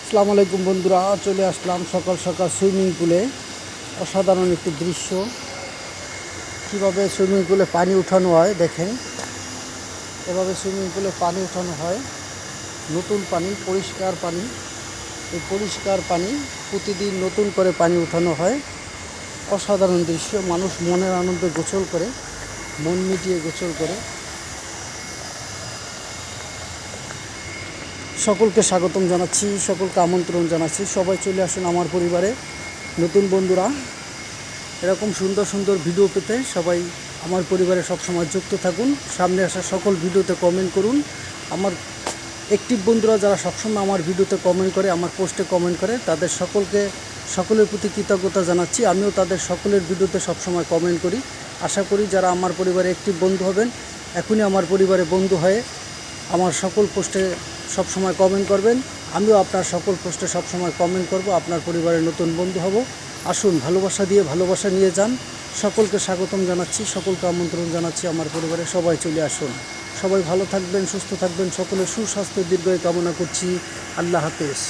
আসসালামু আলাইকুম বন্ধুরা, চলে আসলাম সকাল সকাল সুইমিং পুলে। অসাধারণ একটি দৃশ্য। কীভাবে সুইমিং পুলে পানি উঠানো হয় দেখেন। এভাবে সুইমিং পুলে পানি উঠানো হয়, নতুন পানি, পরিষ্কার পানি। এই পরিষ্কার পানি প্রতিদিন নতুন করে পানি উঠানো হয়। অসাধারণ দৃশ্য। মানুষ মনের আনন্দে গোসল করে, মন মিটিয়ে গোসল করে। সকলকে স্বাগতম জানাচ্ছি, সকলকে আমন্ত্রণ জানাচ্ছি। সবাই চলে আসুন আমার পরিবারে। নতুন বন্ধুরা, এরকম সুন্দর সুন্দর ভিডিও পেতে সবাই আমার পরিবারে সবসময় যুক্ত থাকুন। সামনে আসা সকল ভিডিওতে কমেন্ট করুন। আমার অ্যাক্টিভ বন্ধুরা যারা সবসময় আমার ভিডিওতে কমেন্ট করে, আমার পোস্টে কমেন্ট করে, তাদের সকলের প্রতি কৃতজ্ঞতা জানাচ্ছি। আমিও তাদের সকলের ভিডিওতে সবসময় কমেন্ট করি। আশা করি যারা আমার পরিবারে অ্যাক্টিভ বন্ধু হবেন, এখনই আমার পরিবারে বন্ধু হয়ে আমার সকল পোস্টে সবসময় কমেন্ট করবেন। আমিও আপনার সকল পোস্টে সবসময় কমেন্ট করব, আপনার পরিবারের নতুন বন্ধু হব। আসুন, ভালোবাসা দিয়ে ভালোবাসা নিয়ে যান। সকলকে স্বাগতম জানাচ্ছি, সকলকে আমন্ত্রণ জানাচ্ছি আমার পরিবারে। সবাই চলে আসুন। সবাই ভালো থাকবেন, সুস্থ থাকবেন। সকলের সুস্বাস্থ্য দীর্ঘায়ু কামনা করছি। আল্লাহ হাফেজ।